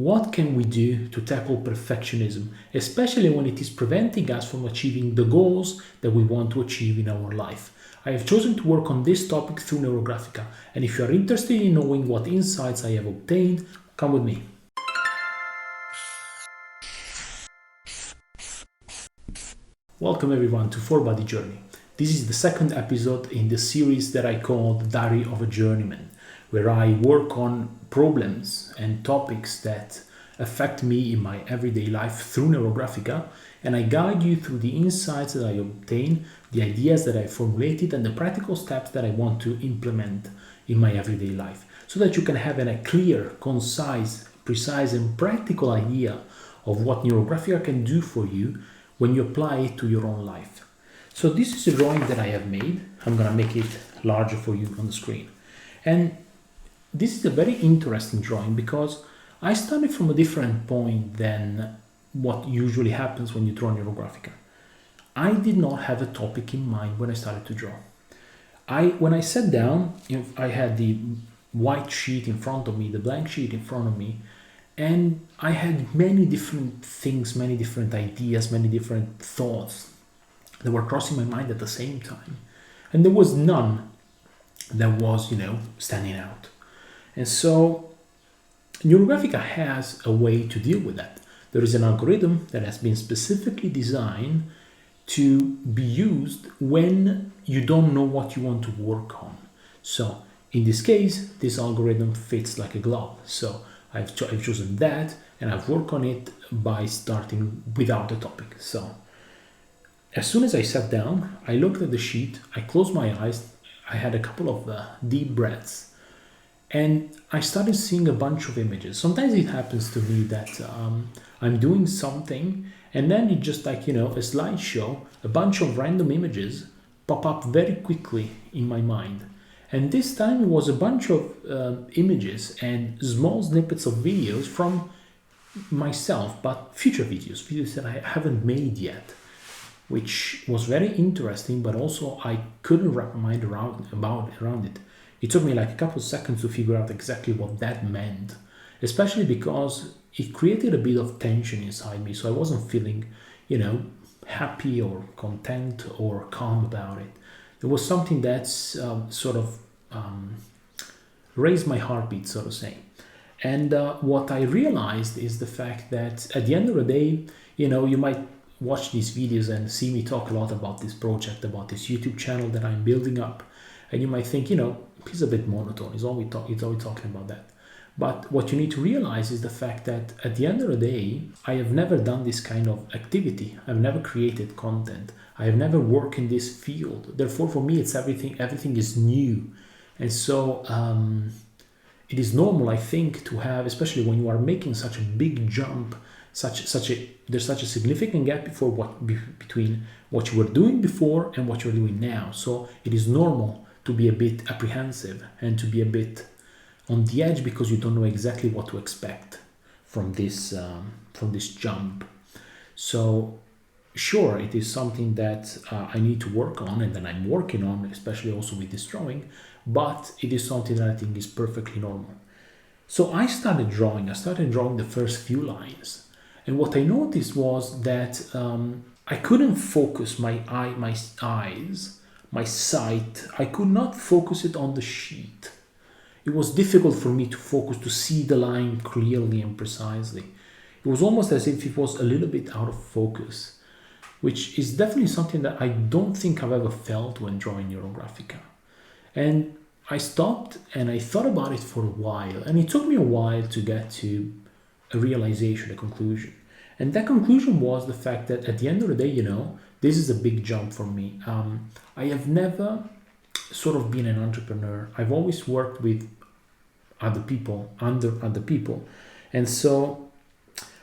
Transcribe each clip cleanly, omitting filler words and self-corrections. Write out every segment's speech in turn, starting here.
what can we do to tackle perfectionism, especially when it is preventing us from achieving the goals that we want to achieve in our life. I have chosen to work on this topic through Neurographica, and if you are interested in knowing what insights I have obtained, come with me. Welcome everyone to 4-Body Journey. This is the second episode in the series that I call the Diary of a Journeyman, where I work on problems and topics that affect me in my everyday life through Neurographica, and I guide you through the insights that I obtain, the ideas that I formulated, and the practical steps that I want to implement in my everyday life, so that you can have a clear, concise, precise, and practical idea of what Neurographica can do for you when you apply it to your own life. So this is a drawing that I have made. I'm going to make it larger for you on the screen. And this is a very interesting drawing because I started from a different point than what usually happens when you draw Neurographica. I did not have a topic in mind when I started to draw. When I sat down, I had the white sheet in front of me, the blank sheet in front of me, and I had many different things, many different ideas, many different thoughts that were crossing my mind at the same time. And there was none that was, standing out. And so Neurographica has a way to deal with that. There is an algorithm that has been specifically designed to be used when you don't know what you want to work on. So in this case, this algorithm fits like a glove. So I've chosen that, and I've worked on it by starting without a topic. So as soon as I sat down, I looked at the sheet, I closed my eyes, I had a couple of deep breaths, and I started seeing a bunch of images. Sometimes it happens to me that I'm doing something, and then it just like, a slideshow, a bunch of random images pop up very quickly in my mind. And this time it was a bunch of images and small snippets of videos from myself, but future videos that I haven't made yet, which was very interesting, but also I couldn't wrap my mind around it. It took me like a couple of seconds to figure out exactly what that meant, especially because it created a bit of tension inside me. So I wasn't feeling, happy or content or calm about it. There was something that's raised my heartbeat, so to say. And what I realized is the fact that at the end of the day, you might watch these videos and see me talk a lot about this project, about this YouTube channel that I'm building up. And you might think, he's a bit monotone. He's always talking about that. But what you need to realize is the fact that at the end of the day, I have never done this kind of activity. I've never created content. I have never worked in this field. Therefore, for me, it's everything is new. And so it is normal, I think, to have, especially when you are making such a big jump, there's such a significant gap between what you were doing before and what you're doing now. So it is normal to be a bit apprehensive and to be a bit on the edge because you don't know exactly what to expect from this jump. So sure, it is something that I need to work on and that I'm working on, especially also with this drawing, but it is something that I think is perfectly normal. So I started drawing the first few lines, and what I noticed was that I couldn't focus my eyes, my sight, I could not focus it on the sheet. It was difficult for me to focus, to see the line clearly and precisely. It was almost as if it was a little bit out of focus, which is definitely something that I don't think I've ever felt when drawing Neurographica. And I stopped and I thought about it for a while, and it took me a while to get to a realization, a conclusion. And that conclusion was the fact that at the end of the day, this is a big jump for me. I have never sort of been an entrepreneur. I've always worked with other people, under other people. And so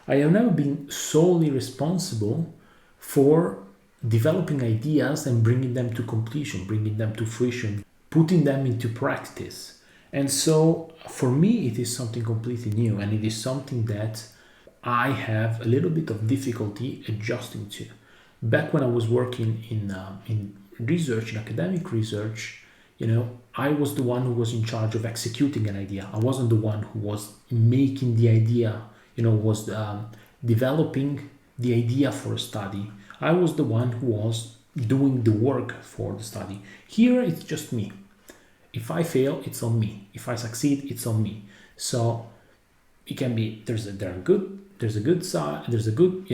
I have never been solely responsible for developing ideas and bringing them to completion, bringing them to fruition, putting them into practice. And so for me, it is something completely new, and it is something that I have a little bit of difficulty adjusting to. Back when I was working in research, in academic research, I was the one who was in charge of executing an idea. I wasn't the one who was making the idea, was developing the idea for a study. I was the one who was doing the work for the study. Here it's just me. If I fail, it's on me. If I succeed, it's on me. So it can be there's a good side, there's a good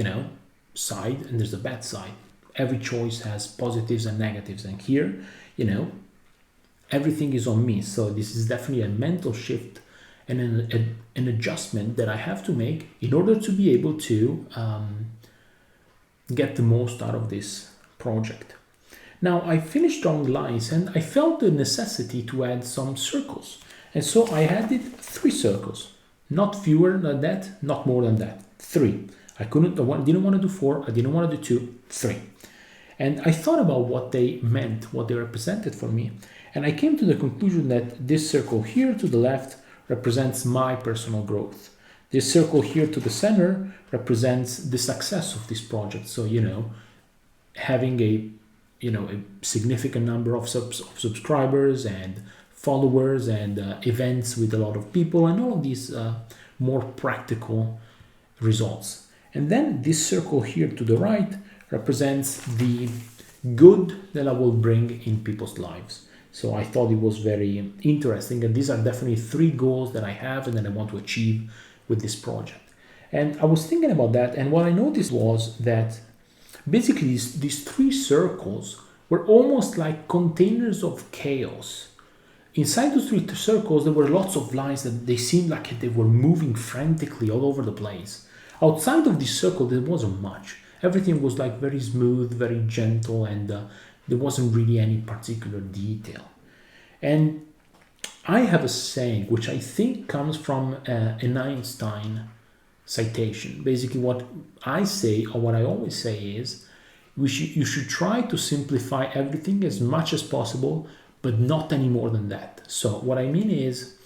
side, and there's a bad side. Every choice has positives and negatives, and here everything is on me. So this is definitely a mental shift and an adjustment that I have to make in order to be able to get the most out of this project. Now I finished drawing lines and I felt the necessity to add some circles, and so I added 3 circles. Not fewer than that, not more than that. 3. I didn't want to do 4, I didn't want to do 2, 3. And I thought about what they meant, what they represented for me. And I came to the conclusion that this circle here to the left represents my personal growth. This circle here to the center represents the success of this project. So, having a significant number of subscribers and followers and events with a lot of people and all of these more practical results. And then this circle here to the right represents the good that I will bring in people's lives. So I thought it was very interesting, and these are definitely 3 goals that I have and that I want to achieve with this project. And I was thinking about that, and what I noticed was that basically these 3 circles were almost like containers of chaos. Inside those 3 circles, there were lots of lines that they seemed like they were moving frantically all over the place. Outside of this circle, there wasn't much. Everything was like very smooth, very gentle, and there wasn't really any particular detail. And I have a saying, which I think comes from an Einstein citation. Basically, what I say, or what I always say is, you should try to simplify everything as much as possible, but not any more than that. So what I mean is,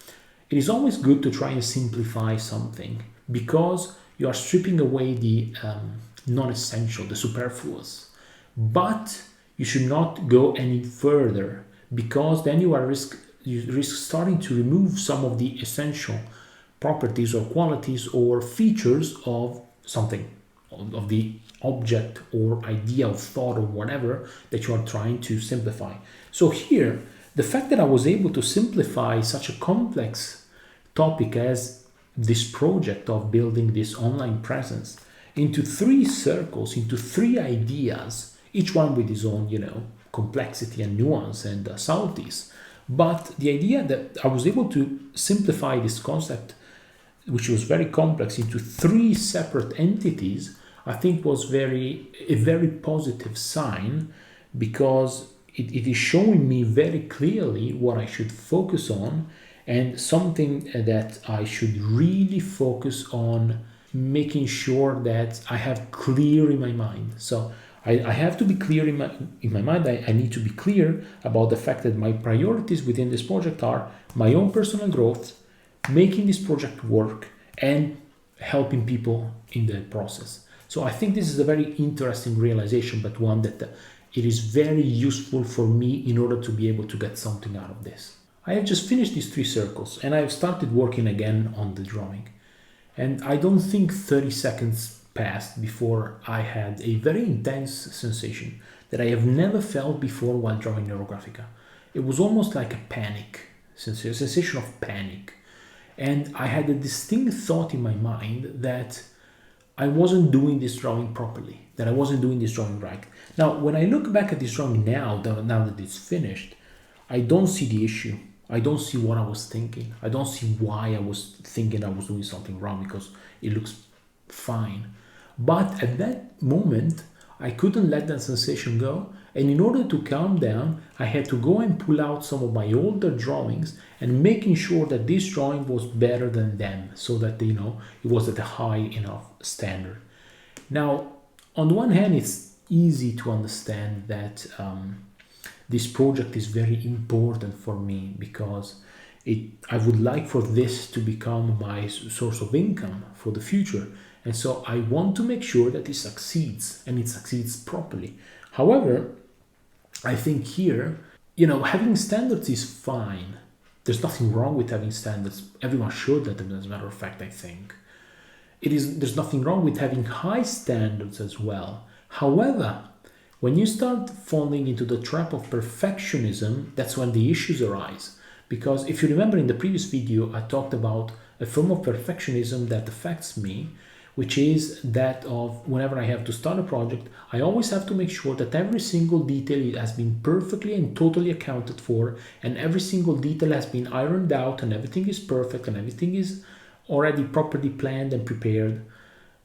it is always good to try and simplify something because you are stripping away the non-essential, the superfluous. But you should not go any further because then you risk starting to remove some of the essential properties or qualities or features of something, of the object or idea of thought or whatever that you are trying to simplify. So here, the fact that I was able to simplify such a complex topic as this project of building this online presence into 3 circles, into 3 ideas, each one with its own, complexity and nuance and subtleties. But the idea that I was able to simplify this concept, which was very complex, into 3 separate entities, I think was a very positive sign because it is showing me very clearly what I should focus on and something that I should really focus on making sure that I have clear in my mind. So I have to be clear in my mind. I need to be clear about the fact that my priorities within this project are my own personal growth, making this project work, and helping people in the process. So I think this is a very interesting realization, but one that it is very useful for me in order to be able to get something out of this. I have just finished these 3 circles and I've started working again on the drawing. And I don't think 30 seconds passed before I had a very intense sensation that I have never felt before while drawing Neurographica. It was almost like a panic, a sensation of panic. And I had a distinct thought in my mind that I wasn't doing this drawing properly, that I wasn't doing this drawing right. Now, when I look back at this drawing now that it's finished, I don't see the issue. I don't see what I was thinking. I don't see why I was thinking I was doing something wrong because it looks fine. But at that moment, I couldn't let that sensation go. And in order to calm down, I had to go and pull out some of my older drawings and making sure that this drawing was better than them so that, it was at a high enough standard. Now, on the one hand, it's easy to understand that this project is very important for me because I would like for this to become my source of income for the future. And so I want to make sure that it succeeds and it succeeds properly. However, I think here, having standards is fine. There's nothing wrong with having standards. Everyone should have them, as a matter of fact, I think. there's nothing wrong with having high standards as well. However, when you start falling into the trap of perfectionism, that's when the issues arise. Because if you remember in the previous video, I talked about a form of perfectionism that affects me, which is that of whenever I have to start a project, I always have to make sure that every single detail has been perfectly and totally accounted for, and every single detail has been ironed out, and everything is perfect, and everything is already properly planned and prepared.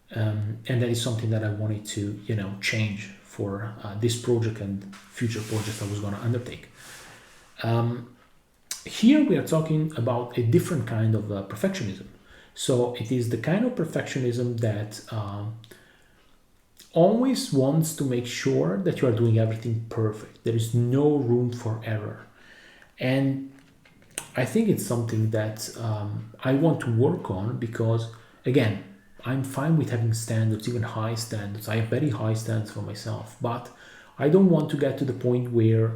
And that is something that I wanted to, change for this project and future projects I was going to undertake. Here we are talking about a different kind of perfectionism. So it is the kind of perfectionism that always wants to make sure that you are doing everything perfect. There is no room for error. And I think it's something that I want to work on because, again, I'm fine with having standards, even high standards. I have very high standards for myself, but I don't want to get to the point where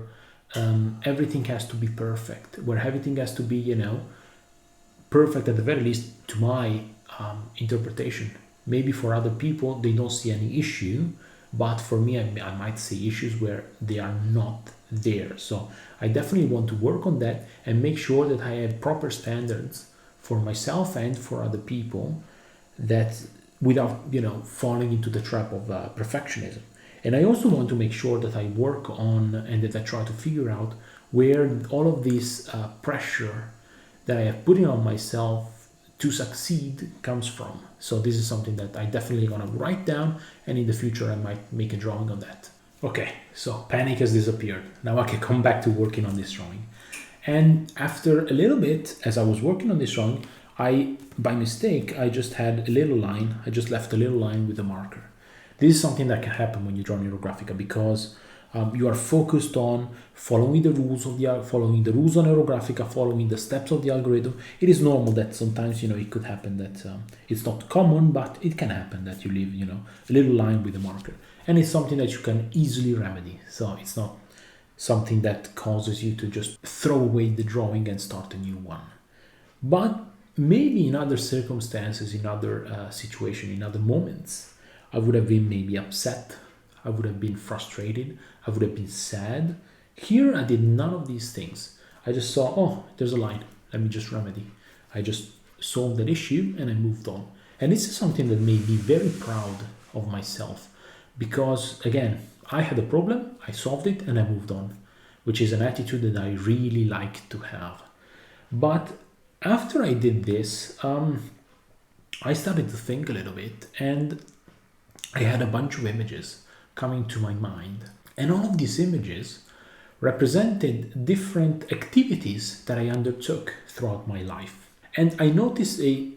everything has to be perfect, where everything has to be, perfect at the very least to my interpretation. Maybe for other people, they don't see any issue, but for me, I might see issues where they are not there. So I definitely want to work on that and make sure that I have proper standards for myself and for other people, that without falling into the trap of perfectionism. And I also want to make sure that I work on and that I try to figure out where all of this pressure that I have put on myself to succeed comes from. So this is something that I definitely gonna write down, and in the future I might make a drawing on that. Okay, so panic has disappeared. Now I can come back to working on this drawing. And after a little bit, as I was working on this drawing, by mistake, I just had a little line. I just left a little line with a marker. This is something that can happen when you draw Neurographica because you are focused on following the rules of following the rules on Neurographica, following the steps of the algorithm. It is normal that sometimes it could happen that it's not common, but it can happen that you leave a little line with a marker, and it's something that you can easily remedy. So it's not something that causes you to just throw away the drawing and start a new one. But maybe in other circumstances, in other situations, in other moments, I would have been maybe upset, I would have been frustrated, I would have been sad. Here I did none of these things. I just saw, oh, there's a line, let me just remedy. I just solved that issue and I moved on. And this is something that made me very proud of myself because, again, I had a problem, I solved it, and I moved on, which is an attitude that I really like to have. But after I did this, I started to think a little bit, and I had a bunch of images coming to my mind. And all of these images represented different activities that I undertook throughout my life. And I noticed a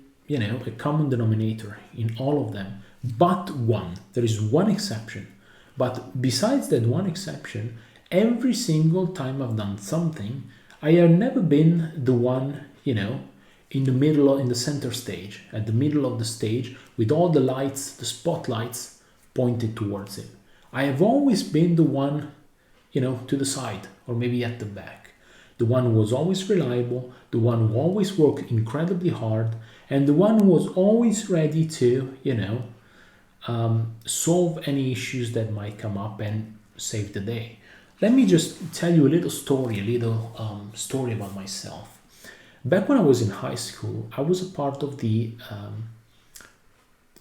common denominator in all of them, but one. There is one exception. But besides that one exception, every single time I've done something, I have never been the one, in the middle, in the center stage, at the middle of the stage, with all the lights, the spotlights pointed towards him. I have always been the one, to the side, or maybe at the back. The one who was always reliable, the one who always worked incredibly hard, and the one who was always ready to, solve any issues that might come up and save the day. Let me just tell you a little story about myself. Back when I was in high school, I was a part of the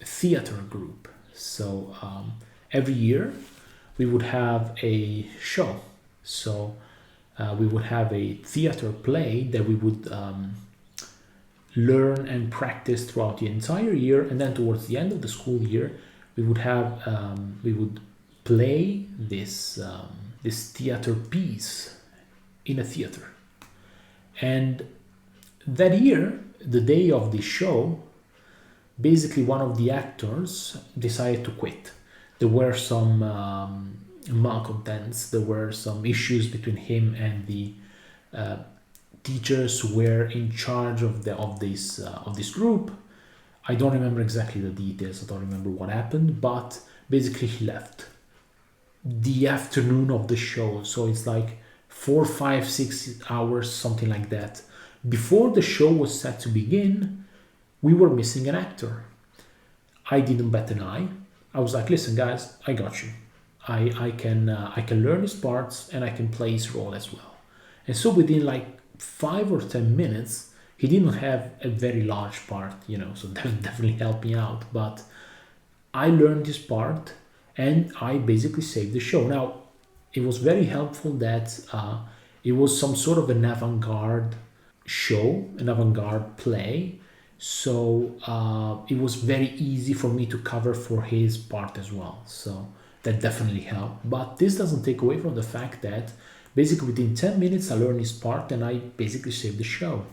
theater group. So every year we would have a show. So we would have a theater play that we would learn and practice throughout the entire year, and then towards the end of the school year, we would play this theater piece in a theater. And that year, the day of the show, basically one of the actors decided to quit. There were some malcontents, there were some issues between him and the teachers who were in charge of this group. I don't remember exactly the details, I don't remember what happened, but basically he left the afternoon of the show. So it's like 4, 5, 6 hours, something like that. Before the show was set to begin, we were missing an actor. I didn't bat an eye. I was like, listen, guys, I got you. I can learn his parts and I can play his role as well. And so within like 5 or 10 minutes, he didn't have a very large part, so that definitely helped me out. But I learned his part and I basically saved the show. Now, it was very helpful that it was some sort of an avant-garde show, an avant-garde play. So it was very easy for me to cover for his part as well. So that definitely helped. But this doesn't take away from the fact that basically within 10 minutes I learned his part and I basically saved the show.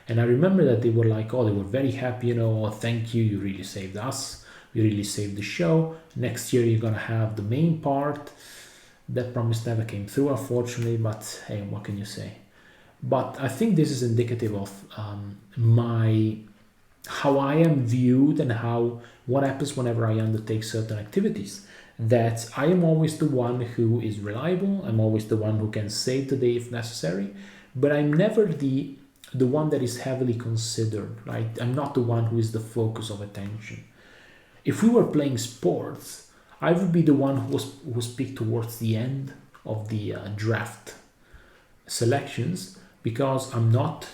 And I remember that they were like, oh, they were very happy, oh, thank you, you really saved us. You really saved the show. Next year you're gonna have the main part. That promise never came through, unfortunately, but hey, what can you say? But I think this is indicative of how I am viewed and what happens whenever I undertake certain activities. That I am always the one who is reliable. I'm always the one who can save the day if necessary, but I'm never the one that is heavily considered, right? I'm not the one who is the focus of attention. If we were playing sports, I would be the one who was picked towards the end of the draft selections, because I'm not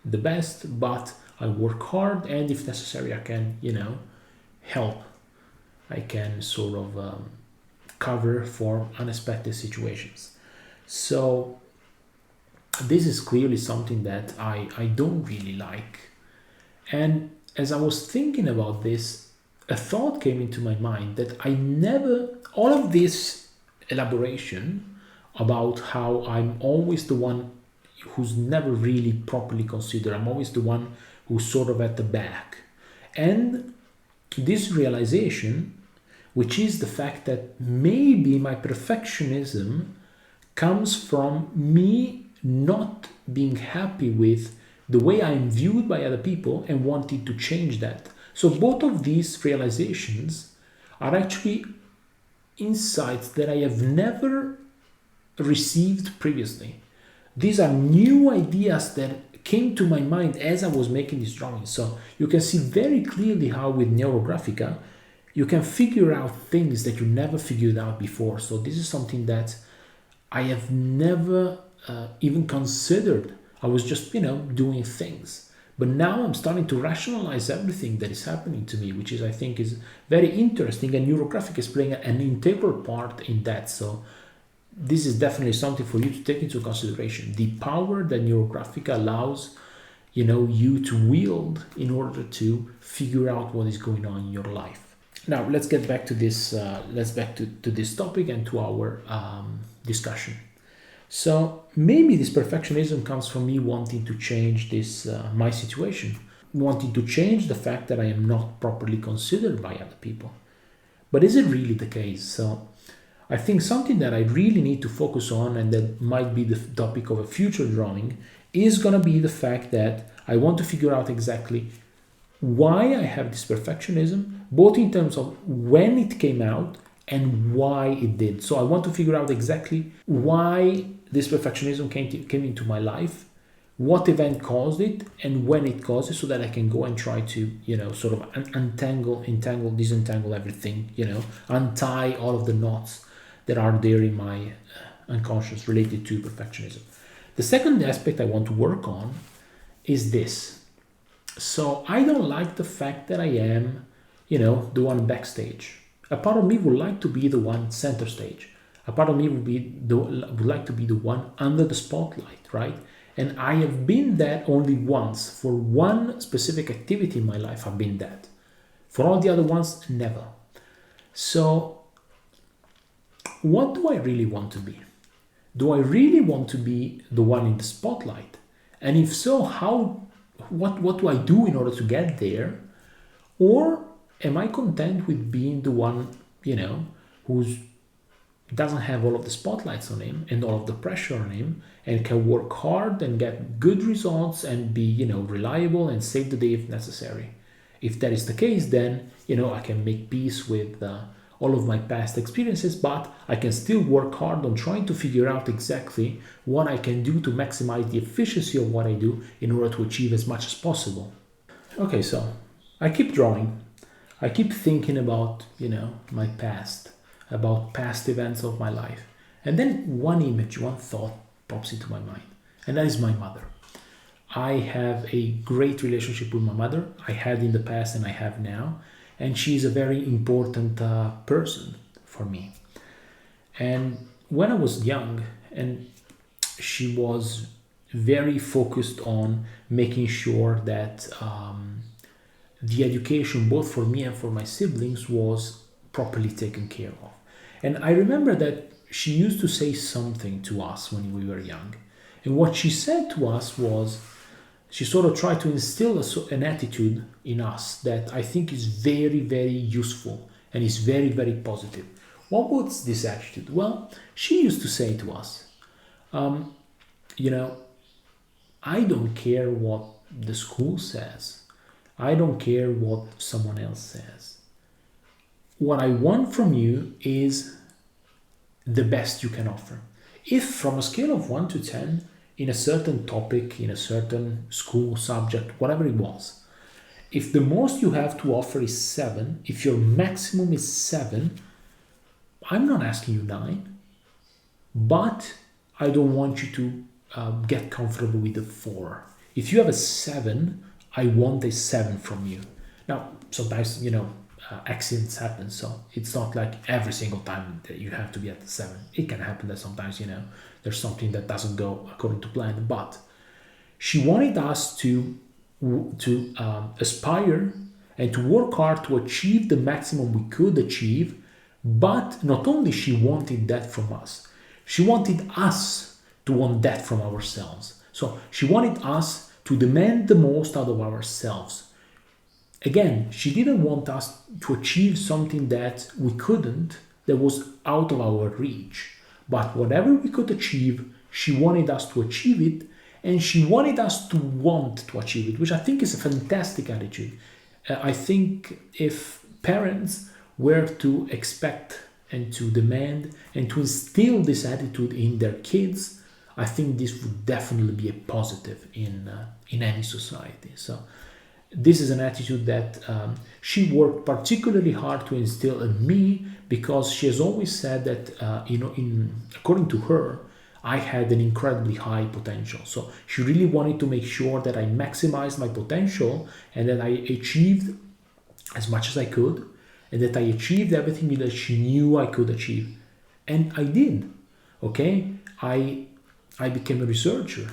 the best, but I work hard, and if necessary, I can, help. I can sort of cover for unexpected situations. So this is clearly something that I don't really like. And as I was thinking about this, a thought came into my mind that all of this elaboration about how I'm always the one who's never really properly considered, I'm always the one who's sort of at the back. And this realization, which is the fact that maybe my perfectionism comes from me not being happy with the way I'm viewed by other people and wanting to change that. So both of these realizations are actually insights that I have never received previously. These are new ideas that came to my mind as I was making this drawing. So you can see very clearly how with Neurographica, you can figure out things that you never figured out before. So this is something that I have never even considered. I was just, doing things. But now I'm starting to rationalize everything that is happening to me, which I think is very interesting. And Neurographica is playing an integral part in that. So this is definitely something for you to take into consideration. The power that Neurographica allows, you to wield in order to figure out what is going on in your life. Now let's get back to this. To this topic and to our discussion. So maybe this perfectionism comes from me wanting to change this my situation, wanting to change the fact that I am not properly considered by other people. But is it really the case? So I think something that I really need to focus on, and that might be the topic of a future drawing, is going to be the fact that I want to figure out exactly why I have this perfectionism, both in terms of when it came out and why it did. So I want to figure out exactly why this perfectionism came into my life, what event caused it, and when it caused it, so that I can go and try to, sort of disentangle everything, untie all of the knots that are there in my unconscious related to perfectionism. The second aspect I want to work on is this. So I don't like the fact that I am, the one backstage. A part of me would like to be the one center stage. A part of me would like to be the one under the spotlight, right? And I have been that only once. For one specific activity in my life, I've been that. For all the other ones, never. So what do I really want to be? Do I really want to be the one in the spotlight? And if so, what do I do in order to get there? Or am I content with being the one, who doesn't have all of the spotlights on him and all of the pressure on him, and can work hard and get good results and be, reliable and save the day if necessary? If that is the case, then, I can make peace with all of my past experiences, but I can still work hard on trying to figure out exactly what I can do to maximize the efficiency of what I do in order to achieve as much as possible. Okay, so I keep drawing. I keep thinking about, my past, about past events of my life. And then one image, one thought pops into my mind, and that is my mother. I have a great relationship with my mother. I had in the past and I have now. And she's a very important person for me. And when I was young, and she was very focused on making sure that the education, both for me and for my siblings, was properly taken care of. And I remember that she used to say something to us when we were young. And what she said to us was, she sort of tried to instill an attitude in us that I think is very, very useful and is very, very positive. What was this attitude? Well, she used to say to us, you know, I don't care what the school says. I don't care what someone else says. What I want from you is the best you can offer. If from a scale of 1 to 10, in a certain topic, in a certain school subject, whatever it was, if the most you have to offer is 7, if your maximum is 7, I'm not asking you 9, but I don't want you to get comfortable with a 4. If you have a 7, I want a 7 from you. Now, sometimes, accidents happen, so it's not like every single time that you have to be at the 7. It can happen that sometimes, there's something that doesn't go according to plan, but she wanted us to aspire and to work hard to achieve the maximum we could achieve. But not only she wanted that from us, she wanted us to want that from ourselves. So she wanted us to demand the most out of ourselves. Again, she didn't want us to achieve something that we couldn't, that was out of our reach. But whatever we could achieve, she wanted us to achieve it, and she wanted us to want to achieve it, which I think is a fantastic attitude. I think if parents were to expect and to demand and to instill this attitude in their kids, I think this would definitely be a positive in any society. So this is an attitude that she worked particularly hard to instill in me, because she has always said that, according to her, I had an incredibly high potential. So she really wanted to make sure that I maximized my potential and that I achieved as much as I could, and that I achieved everything that she knew I could achieve. And I did. Okay? I became a researcher.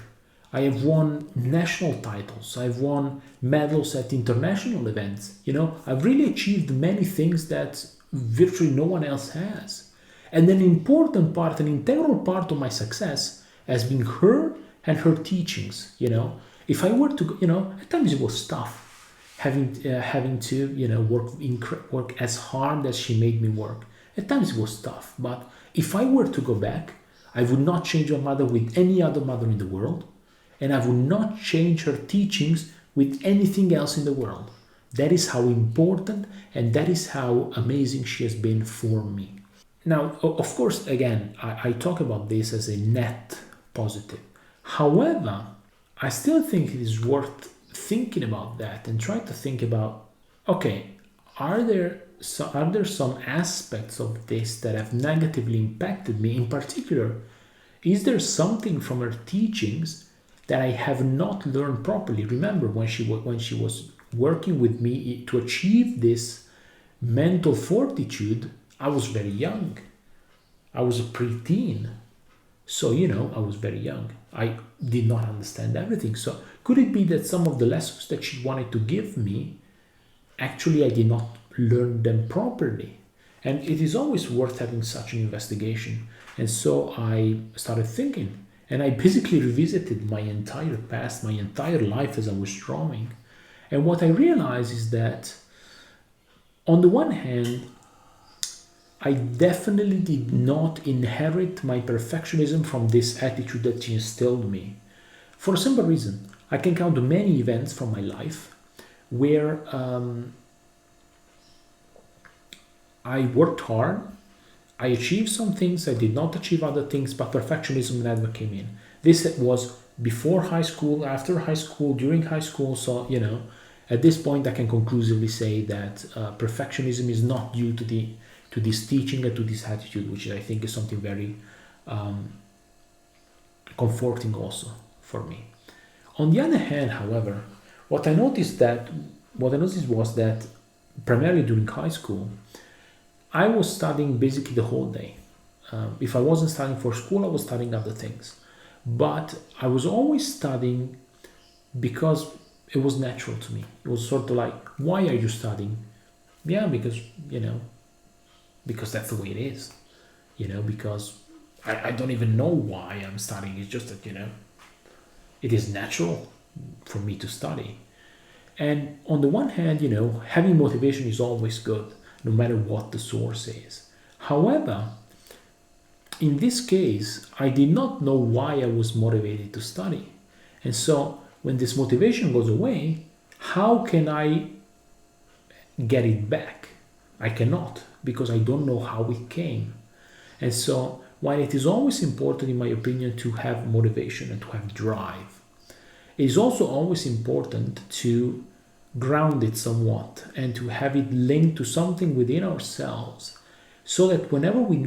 I have won national titles. I've won medals at international events. I've really achieved many things that virtually no one else has. And an important part, an integral part of my success has been her and her teachings. If I were to, at times it was tough having to, work as hard as she made me work. At times it was tough, but if I were to go back, I would not change my mother with any other mother in the world. And I would not change her teachings with anything else in the world. That is how important and that is how amazing she has been for me. Now, of course, again, I talk about this as a net positive. However, I still think it is worth thinking about that and try to think about, okay, are there some aspects of this that have negatively impacted me? In particular, is there something from her teachings that I have not learned properly? Remember, when she was working with me to achieve this mental fortitude, I was very young. I was a preteen. So, I was very young. I did not understand everything. So could it be that some of the lessons that she wanted to give me, actually I did not learn them properly? And it is always worth having such an investigation. And so I started thinking, and I basically revisited my entire past, my entire life as I was drawing. And what I realized is that, on the one hand, I definitely did not inherit my perfectionism from this attitude that she instilled in me. For a simple reason, I can count many events from my life where I worked hard, I achieved some things, I did not achieve other things, but perfectionism never came in. This was before high school, after high school, during high school, so, At this point, I can conclusively say that perfectionism is not due to this teaching and to this attitude, which I think is something very comforting also for me. On the other hand, however, what I noticed was that primarily during high school, I was studying basically the whole day. If I wasn't studying for school, I was studying other things. But I was always studying because it was natural to me. It was sort of like, why are you studying? Yeah, because, because that's the way it is. Because I don't even know why I'm studying. It's just that, it is natural for me to study. And on the one hand, having motivation is always good, no matter what the source is. However, in this case, I did not know why I was motivated to study. And so when this motivation goes away, how can I get it back? I cannot, because I don't know how it came. And so while it is always important, in my opinion, to have motivation and to have drive, it is also always important to ground it somewhat and to have it linked to something within ourselves, so that whenever we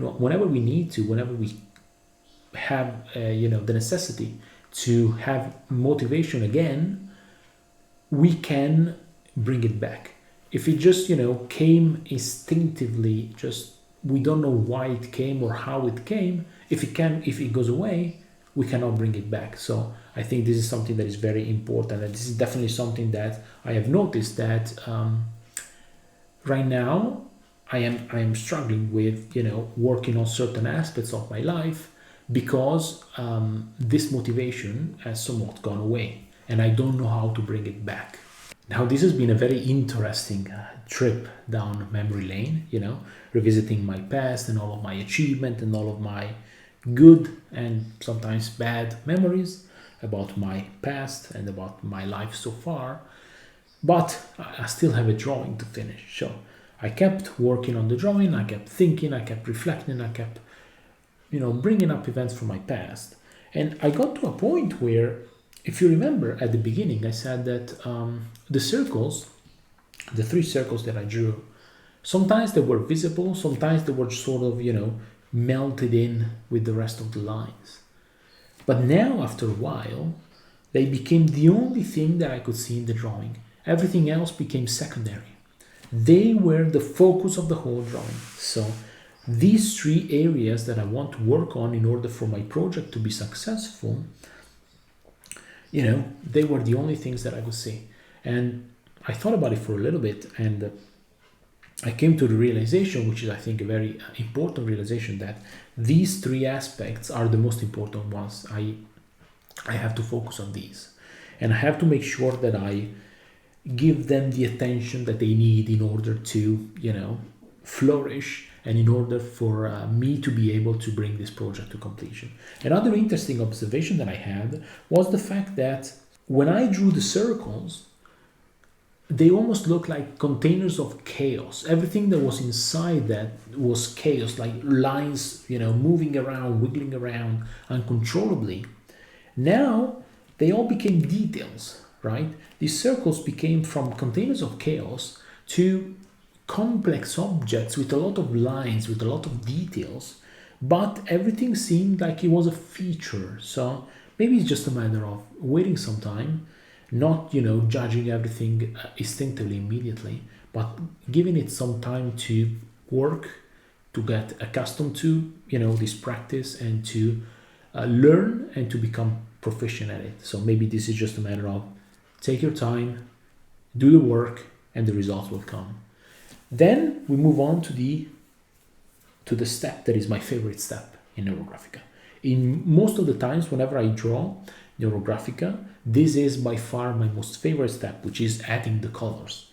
have the necessity to have motivation again, we can bring it back. If it just came instinctively, just we don't know why it came or how it came, if it goes away, we cannot bring it back. So I think this is something that is very important, and this is definitely something that I have noticed that right now I am struggling with working on certain aspects of my life, because this motivation has somewhat gone away and I don't know how to bring it back. Now, this has been a very interesting trip down memory lane, revisiting my past and all of my achievement and all of my good and sometimes bad memories about my past and about my life so far. But I still have a drawing to finish. So I kept working on the drawing, I kept thinking, I kept reflecting, I kept bringing up events from my past. And I got to a point where, if you remember at the beginning, I said that the three circles that I drew, sometimes they were visible, sometimes they were sort of, melted in with the rest of the lines. But now, after a while, they became the only thing that I could see in the drawing. Everything else became secondary. They were the focus of the whole drawing. So these three areas that I want to work on in order for my project to be successful, they were the only things that I could see. And I thought about it for a little bit, and I came to the realization, which is I think a very important realization, that these three aspects are the most important ones. I have to focus on these, and I have to make sure that I give them the attention that they need in order to, flourish, and in order for me to be able to bring this project to completion. Another interesting observation that I had was the fact that when I drew the circles, they almost looked like containers of chaos. Everything that was inside that was chaos, like lines, moving around, wiggling around uncontrollably. Now they all became details, right? These circles became from containers of chaos to complex objects with a lot of lines, with a lot of details, but everything seemed like it was a feature. So maybe it's just a matter of waiting some time, not judging everything instinctively immediately, but giving it some time to work, to get accustomed to this practice, and to learn and to become proficient at it. So maybe this is just a matter of take your time, do the work, and the results will come. Then we move on to the step that is my favorite step in Neurographica. In most of the times, whenever I draw Neurographica, this is by far my most favorite step, which is adding the colors.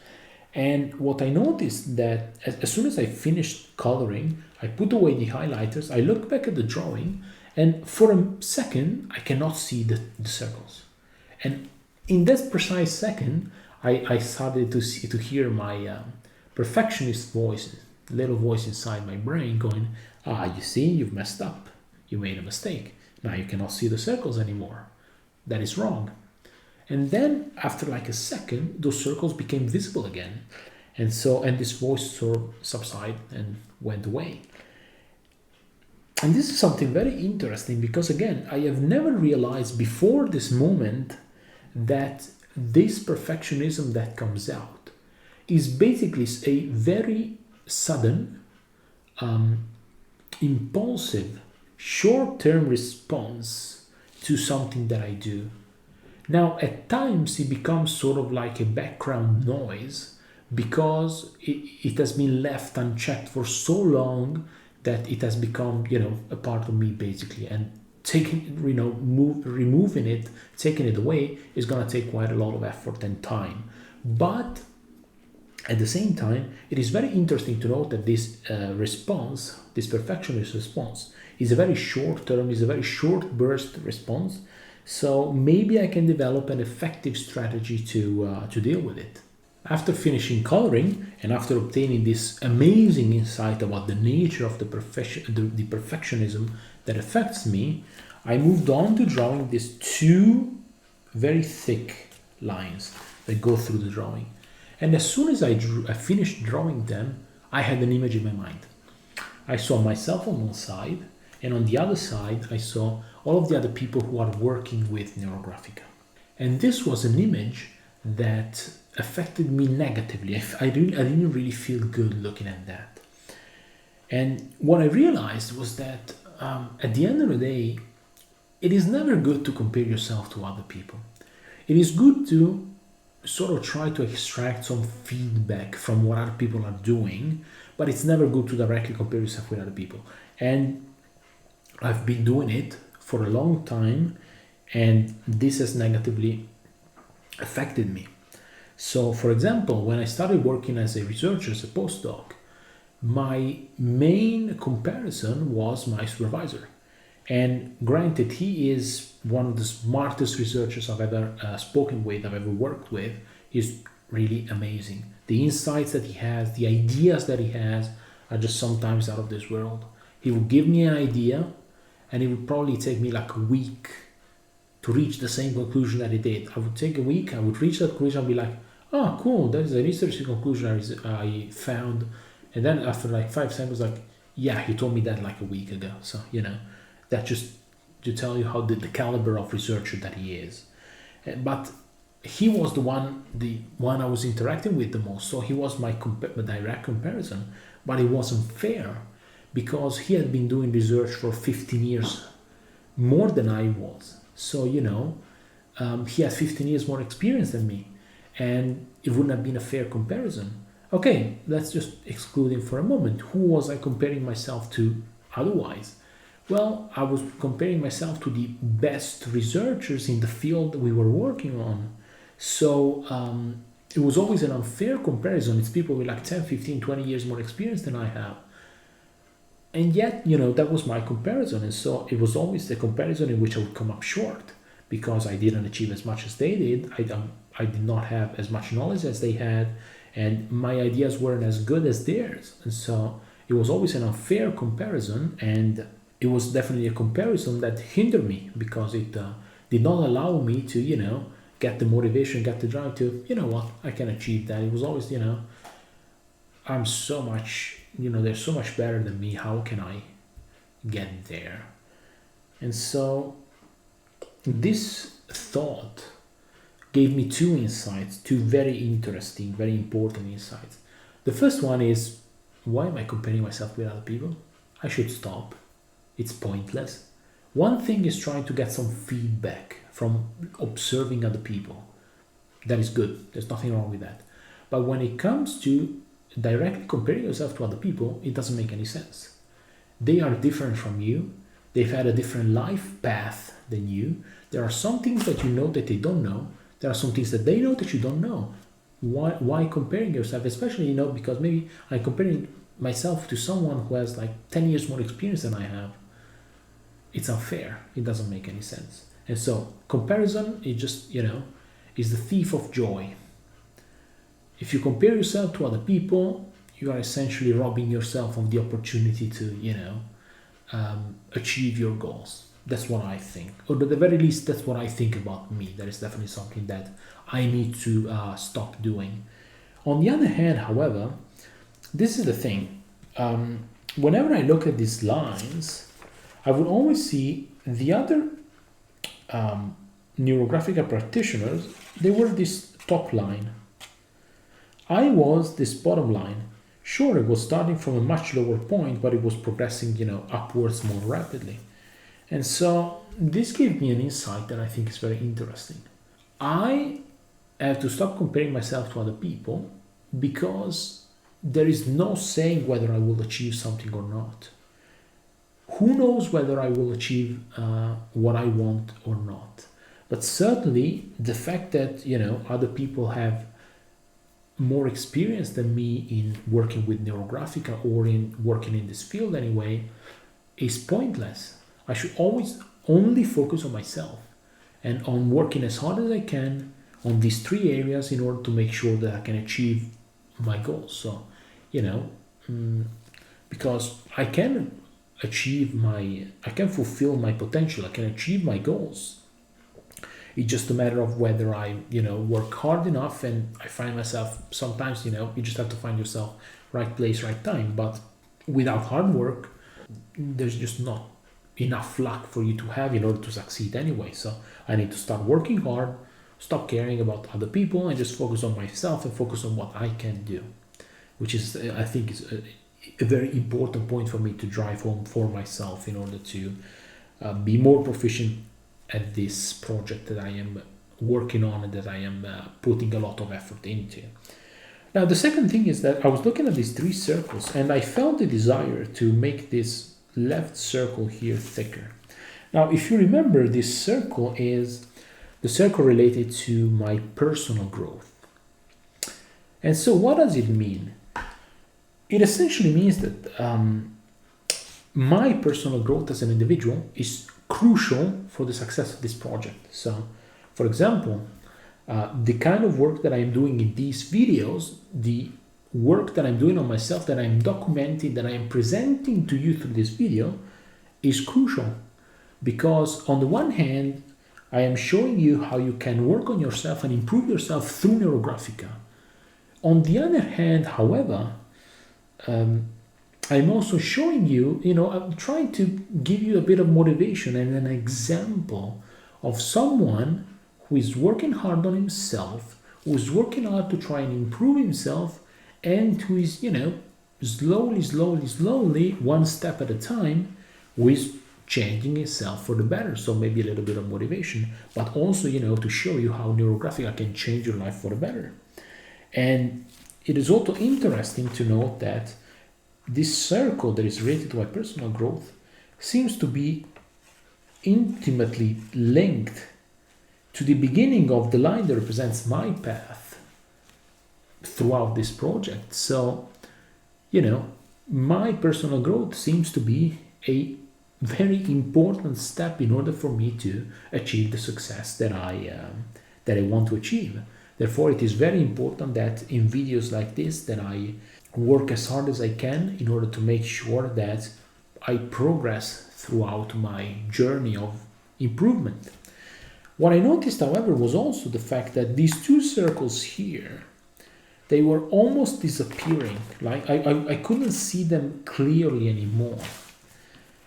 And what I noticed that as soon as I finished coloring, I put away the highlighters, I look back at the drawing, and for a second, I cannot see the circles. And in that precise second, I started to hear my perfectionist voice, little voice inside my brain going, you see, you've messed up. You made a mistake. Now you cannot see the circles anymore. That is wrong. And then after like a second, those circles became visible again. And this voice sort of subsided and went away. And this is something very interesting because, again, I have never realized before this moment that this perfectionism that comes out is basically a very sudden, impulsive, short-term response to something that I do. Now, at times, it becomes sort of like a background noise because it has been left unchecked for so long that it has become, a part of me basically. And removing it, taking it away, is going to take quite a lot of effort and time. But at the same time, it is very interesting to note that this response, this perfectionist response, is a very short term, is a very short burst response. So maybe I can develop an effective strategy to deal with it. After finishing coloring and after obtaining this amazing insight about the nature of the perfectionism that affects me, I moved on to drawing these two very thick lines that go through the drawing. And as soon as I finished drawing them, I had an image in my mind. I saw myself on one side, and on the other side, I saw all of the other people who are working with Neurographica. And this was an image that affected me negatively. I didn't really feel good looking at that. And what I realized was that at the end of the day, it is never good to compare yourself to other people. It is good to sort of try to extract some feedback from what other people are doing, but it's never good to directly compare yourself with other people. And I've been doing it for a long time, and this has negatively affected me. So, for example, when I started working as a researcher, as a postdoc, my main comparison was my supervisor. And granted, he is one of the smartest researchers I've ever spoken with, I've ever worked with. He's really amazing. The insights that he has, the ideas that he has are just sometimes out of this world. He would give me an idea and it would probably take me like a week to reach the same conclusion that he did. I would take a week, I would reach that conclusion and be like, oh, cool, that is an interesting conclusion I found. And then after like 5 seconds, like, yeah, he told me that like a week ago. So, that just to tell you how the caliber of researcher that he is. But he was the one I was interacting with the most. So he was my direct comparison. But it wasn't fair because he had been doing research for 15 years, more than I was. So, he had 15 years more experience than me. And it wouldn't have been a fair comparison. Okay, let's just exclude him for a moment. Who was I comparing myself to otherwise? Well, I was comparing myself to the best researchers in the field that we were working on. So it was always an unfair comparison. It's people with like 10, 15, 20 years more experience than I have. And yet, that was my comparison. And so it was always the comparison in which I would come up short because I didn't achieve as much as they did. I did not have as much knowledge as they had. And my ideas weren't as good as theirs. And so it was always an unfair comparison. And it was definitely a comparison that hindered me because it did not allow me to, get the motivation, get the drive to, I can achieve that. It was always, I'm so much, they're so much better than me. How can I get there? And so this thought gave me two insights, two very interesting, very important insights. The first one is, why am I comparing myself with other people? I should stop. It's pointless. One thing is trying to get some feedback from observing other people. That is good. There's nothing wrong with that. But when it comes to directly comparing yourself to other people, it doesn't make any sense. They are different from you. They've had a different life path than you. There are some things that you know that they don't know. There are some things that they know that you don't know. Why comparing yourself? Especially, because maybe I'm comparing myself to someone who has like 10 years more experience than I have. It's unfair. It doesn't make any sense. And so comparison is just, is the thief of joy. If you compare yourself to other people, you are essentially robbing yourself of the opportunity to, achieve your goals. That's what I think, or at the very least, that's what I think about me. That is definitely something that I need to stop doing. On the other hand, however, this is the thing. Whenever I look at these lines, I would always see the other Neurographica practitioners, they were this top line. I was this bottom line. Sure, it was starting from a much lower point, but it was progressing, upwards more rapidly. And so this gave me an insight that I think is very interesting. I have to stop comparing myself to other people because there is no saying whether I will achieve something or not. Who knows whether I will achieve what I want or not? But certainly the fact that, other people have more experience than me in working with Neurographica or in working in this field anyway is pointless. I should always only focus on myself and on working as hard as I can on these three areas in order to make sure that I can achieve my goals. So, because I can fulfill my potential, I can achieve my goals. It's just a matter of whether I, work hard enough, and I find myself sometimes, you just have to find yourself right place, right time. But without hard work, there's just not enough luck for you to have in order to succeed anyway. So I need to start working hard, stop caring about other people, and just focus on myself and focus on what I can do, which is, I think, is a very important point for me to drive home for myself in order to be more proficient at this project that I am working on and that I am putting a lot of effort into. Now, the second thing is that I was looking at these three circles and I felt the desire to make this left circle here thicker. Now, if you remember, this circle is the circle related to my personal growth. And so what does it mean? It essentially means that my personal growth as an individual is crucial for the success of this project. So, for example, the kind of work that I'm doing in these videos, the work that I'm doing on myself, that I'm documenting, that I'm presenting to you through this video is crucial. Because on the one hand, I am showing you how you can work on yourself and improve yourself through Neurographica. On the other hand, however, I'm also showing you, I'm trying to give you a bit of motivation and an example of someone who is working hard on himself, who is working hard to try and improve himself, and who is, slowly, one step at a time, who is changing himself for the better. So maybe a little bit of motivation, but also, to show you how Neurographica can change your life for the better. And it is also interesting to note that this circle that is related to my personal growth seems to be intimately linked to the beginning of the line that represents my path throughout this project. So, my personal growth seems to be a very important step in order for me to achieve the success that I want to achieve. Therefore, it is very important that in videos like this that I work as hard as I can in order to make sure that I progress throughout my journey of improvement. What I noticed, however, was also the fact that these two circles here, they were almost disappearing. Like I couldn't see them clearly anymore.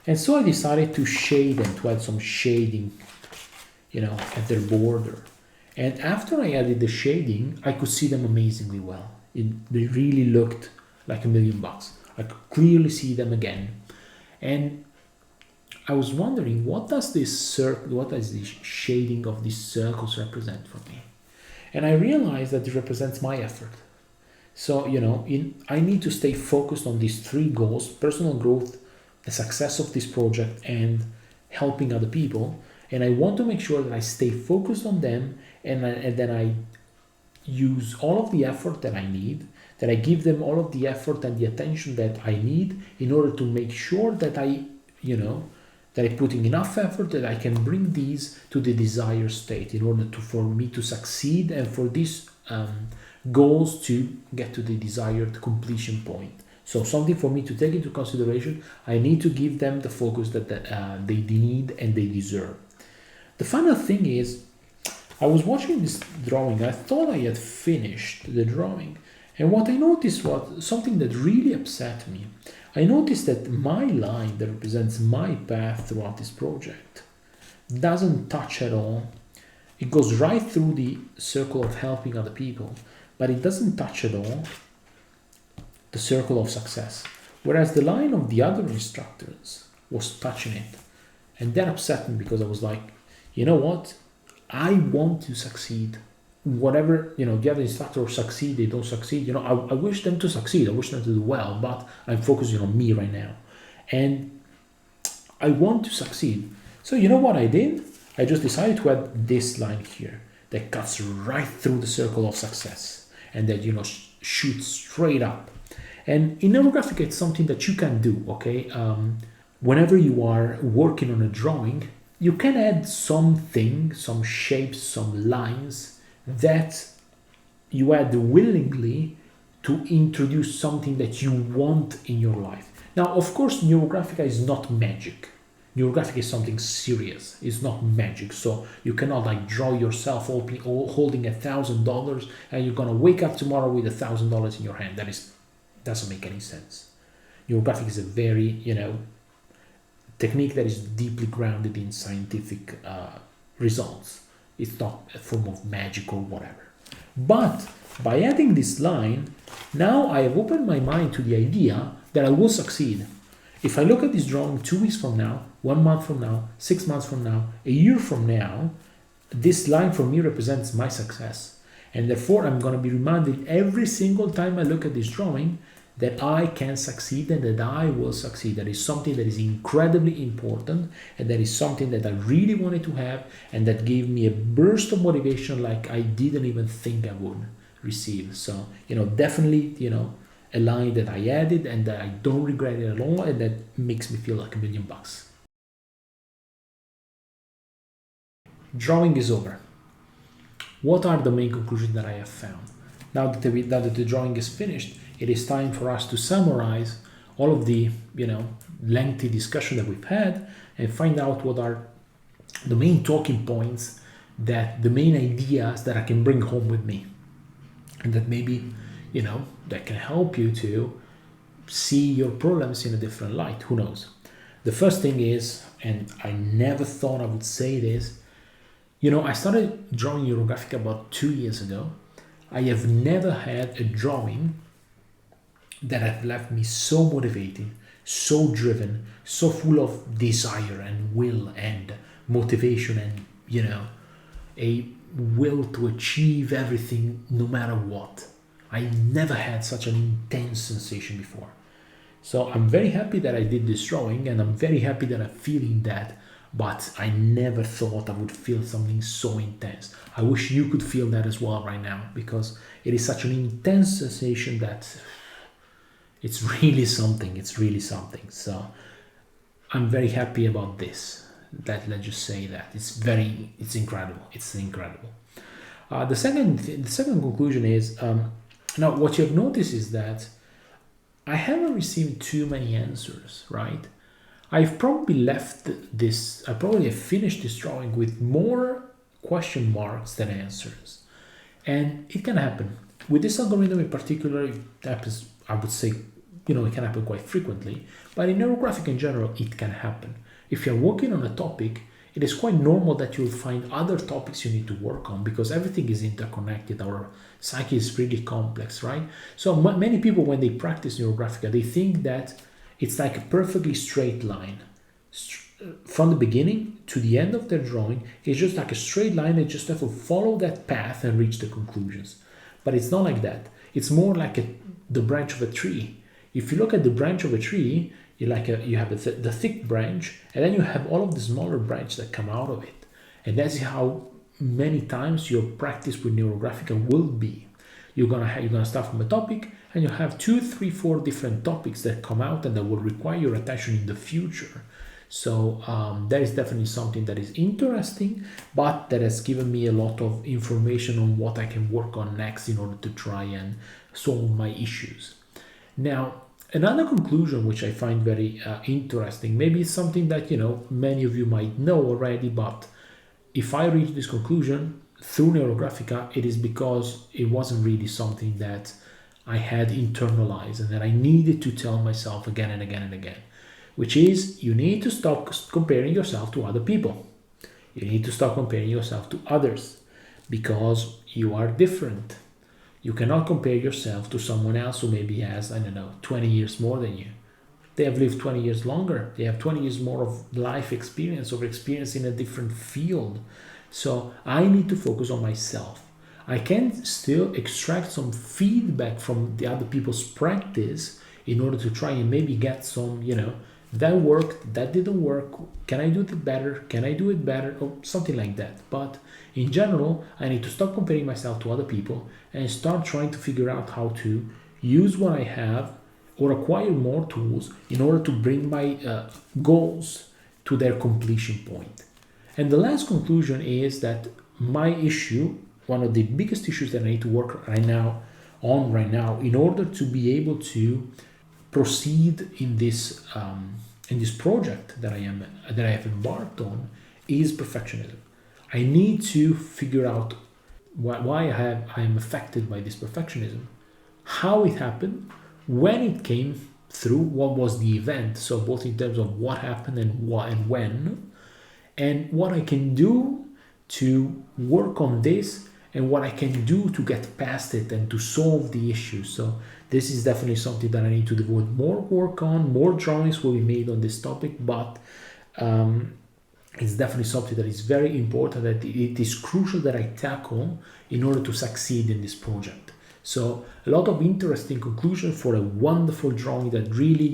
And so I decided to shade them, to add some shading, at their border. And after I added the shading, I could see them amazingly well. They really looked like $1,000,000. I could clearly see them again. And I was wondering, what does the shading of these circles represent for me? And I realized that it represents my effort. So, I need to stay focused on these three goals: personal growth, the success of this project, and helping other people. And I want to make sure that I stay focused on them, and then I use all of the effort that I need, that I give them all of the effort and the attention that I need in order to make sure that that I'm putting enough effort that I can bring these to the desired state in order for me to succeed and for these goals to get to the desired completion point. So something for me to take into consideration, I need to give them the focus that they need and they deserve. The final thing is, I was watching this drawing. I thought I had finished the drawing. And what I noticed was something that really upset me. I noticed that my line that represents my path throughout this project doesn't touch at all. It goes right through the circle of helping other people, but it doesn't touch at all the circle of success. Whereas the line of the other instructors was touching it. And that upset me because I was like, you know what? I want to succeed. Whatever, the other instructors succeed, they don't succeed. I wish them to succeed. I wish them to do well, but I'm focusing on me right now. And I want to succeed. So you know what I did? I just decided to add this line here that cuts right through the circle of success and that, shoots straight up. And in Neurographica, it's something that you can do, okay? Whenever you are working on a drawing, you can add something, some shapes, some lines that you add willingly to introduce something that you want in your life. Now, of course, Neurographica is not magic. Neurographica is something serious. It's not magic. So you cannot draw yourself holding $1,000 and you're gonna wake up tomorrow with $1,000 in your hand. Doesn't make any sense. Neurographic is a very, technique that is deeply grounded in scientific results. It's not a form of magic or whatever. But by adding this line, now I have opened my mind to the idea that I will succeed. If I look at this drawing 2 weeks from now, 1 month from now, 6 months from now, a year from now, this line for me represents my success. And therefore, I'm going to be reminded every single time I look at this drawing that I can succeed and that I will succeed. That is something that is incredibly important, and that is something that I really wanted to have, and that gave me a burst of motivation like I didn't even think I would receive. So, definitely, a line that I added and that I don't regret it at all, and that makes me feel like $1 million. Drawing is over. What are the main conclusions that I have found? Now that the drawing is finished, it is time for us to summarize all of the lengthy discussion that we've had and find out what are the main talking points, the main ideas that I can bring home with me, and that maybe that can help you to see your problems in a different light. Who knows? The first thing is, and I never thought I would say this, I started drawing Neurographica about 2 years ago. I have never had a drawing that have left me so motivated, so driven, so full of desire and will and motivation and, a will to achieve everything no matter what. I never had such an intense sensation before. So I'm very happy that I did this drawing, and I'm very happy that I'm feeling that, but I never thought I would feel something so intense. I wish you could feel that as well right now, because it is such an intense sensation that it's really something. So I'm very happy about this. Let's just say that it's incredible. The second conclusion is, now what you've noticed is that I haven't received too many answers, right? I probably have finished this drawing with more question marks than answers. And it can happen. With this algorithm in particular, it happens, I would say, it can happen quite frequently. But in Neurographic in general, it can happen. If you're working on a topic, it is quite normal that you'll find other topics you need to work on, because everything is interconnected. Our psyche is pretty complex, right? So many people, when they practice Neurographica, they think that it's like a perfectly straight line. From the beginning to the end of their drawing, it's just like a straight line. They just have to follow that path and reach the conclusions. But it's not like that. It's more like the branch of a tree. If you look at the branch of a tree, you have the thick branch, and then you have all of the smaller branches that come out of it. And that's how many times your practice with Neurographica will be. You're gonna start from a topic, and you have 2, 3, 4 different topics that come out and that will require your attention in the future. So that is definitely something that is interesting, but that has given me a lot of information on what I can work on next in order to try and solve my issues. Now, Another conclusion which I find very interesting, maybe it's something that many of you might know already, but if I reach this conclusion through Neurographica, it is because it wasn't really something that I had internalized and that I needed to tell myself again and again and again, which is you need to stop comparing yourself to other people. You need to stop comparing yourself to others because you are different. You cannot compare yourself to someone else who maybe has, 20 years more than you. They have lived 20 years longer. They have 20 years more of life experience or experience in a different field. So I need to focus on myself. I can still extract some feedback from the other people's practice in order to try and maybe get some, that worked, that didn't work. Can I do it better? Can I do it better? Or something like that. But in general, I need to stop comparing myself to other people and start trying to figure out how to use what I have or acquire more tools in order to bring my goals to their completion point. And the last conclusion is that my issue, one of the biggest issues that I need to work right now, in order to be able to proceed in this project that I have embarked on, is perfectionism. I need to figure out why I am affected by this perfectionism, how it happened, when it came through, what was the event, so both in terms of what happened and what and when, and what I can do to work on this and what I can do to get past it and to solve the issue. So this is definitely something that I need to devote more work on. More drawings will be made on this topic, but it's definitely something that is very important, that it is crucial that I tackle in order to succeed in this project. So a lot of interesting conclusion for a wonderful drawing that really,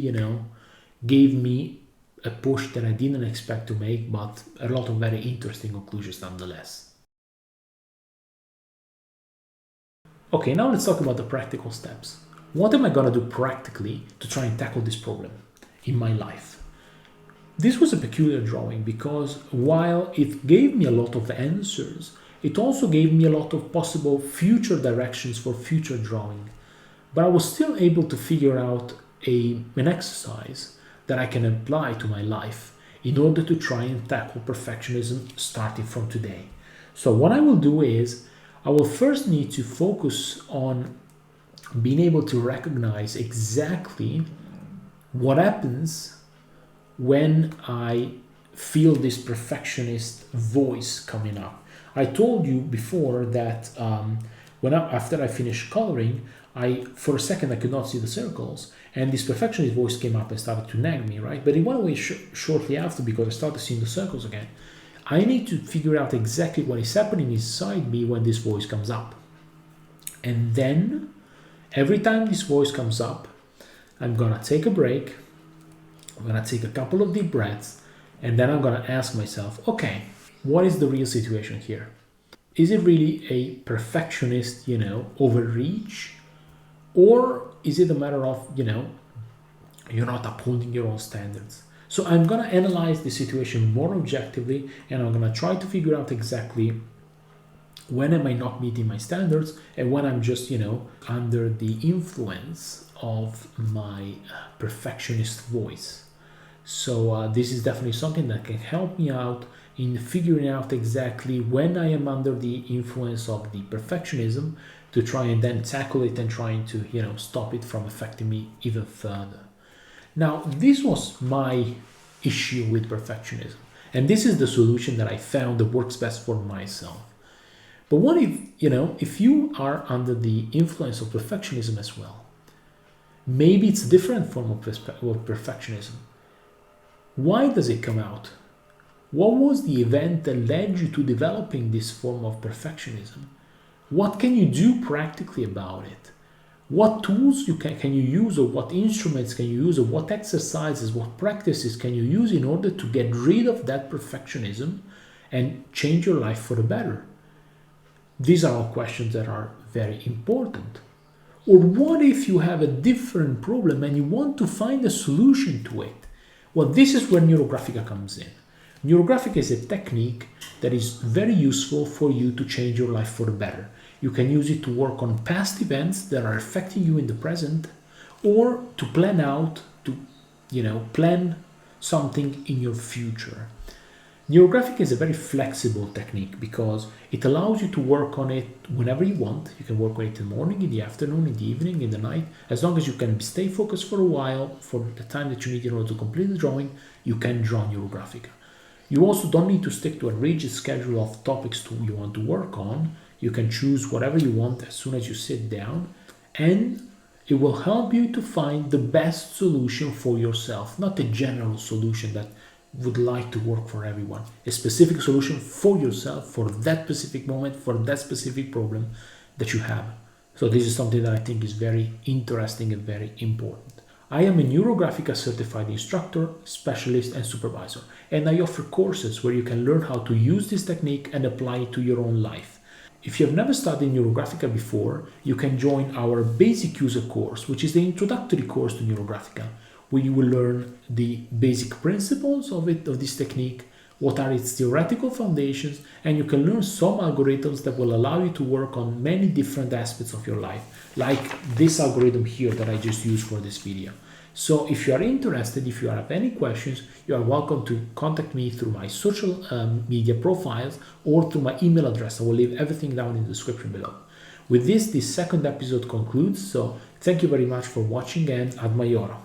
gave me a push that I didn't expect to make, but a lot of very interesting conclusions nonetheless. Okay, now let's talk about the practical steps. What am I gonna do practically to try and tackle this problem in my life? This was a peculiar drawing because while it gave me a lot of answers, it also gave me a lot of possible future directions for future drawing. But I was still able to figure out an exercise that I can apply to my life in order to try and tackle perfectionism starting from today. So what I will do is I will first need to focus on being able to recognize exactly what happens when I feel this perfectionist voice coming up. I told you before that after I finished coloring, for a second I could not see the circles, and this perfectionist voice came up and started to nag me, right? But it went away shortly after because I started seeing the circles again. I need to figure out exactly what is happening inside me when this voice comes up. And then, every time this voice comes up, I'm gonna take a break, I'm gonna take a couple of deep breaths, and then I'm gonna ask myself, okay, what is the real situation here? Is it really a perfectionist, overreach? Or is it a matter of, you're not upholding your own standards? So I'm going to analyze the situation more objectively, and I'm going to try to figure out exactly when am I not meeting my standards and when I'm just, under the influence of my perfectionist voice. So this is definitely something that can help me out in figuring out exactly when I am under the influence of the perfectionism to try and then tackle it and trying to, stop it from affecting me even further. Now, this was my issue with perfectionism, and this is the solution that I found that works best for myself. But what if, if you are under the influence of perfectionism as well? Maybe it's a different form of perfectionism. Why does it come out? What was the event that led you to developing this form of perfectionism? What can you do practically about it? What tools can you use, or what instruments can you use, or what exercises, what practices can you use in order to get rid of that perfectionism and change your life for the better? These are all questions that are very important. Or what if you have a different problem and you want to find a solution to it? Well, this is where Neurographica comes in. Neurographica is a technique that is very useful for you to change your life for the better. You can use it to work on past events that are affecting you in the present, or to plan out, to plan something in your future. Neurographic is a very flexible technique because it allows you to work on it whenever you want. You can work on it in the morning, in the afternoon, in the evening, in the night. As long as you can stay focused for a while, for the time that you need in order to complete the drawing, you can draw Neurographica. You also don't need to stick to a rigid schedule of topics you want to work on. You can choose whatever you want as soon as you sit down, and it will help you to find the best solution for yourself, not a general solution that would like to work for everyone. A specific solution for yourself, for that specific moment, for that specific problem that you have. So this is something that I think is very interesting and very important. I am a Neurographica certified instructor, specialist and supervisor, and I offer courses where you can learn how to use this technique and apply it to your own life. If you have never studied Neurographica before, you can join our basic user course, which is the introductory course to Neurographica, where you will learn the basic principles of this technique, what are its theoretical foundations, and you can learn some algorithms that will allow you to work on many different aspects of your life, like this algorithm here that I just used for this video. So if you are interested, if you have any questions, you are welcome to contact me through my social media profiles or through my email address. I will leave everything down in the description below. With this second episode concludes, so thank you very much for watching and ad maiora.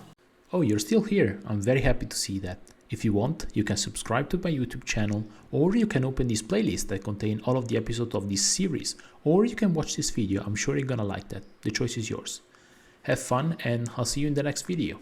Oh, you're still here. I'm very happy to see that. If you want, you can subscribe to my YouTube channel, or you can open this playlist that contain all of the episodes of this series, or you can watch this video. I'm sure you're gonna like that. The choice is yours. Have fun, and I'll see you in the next video.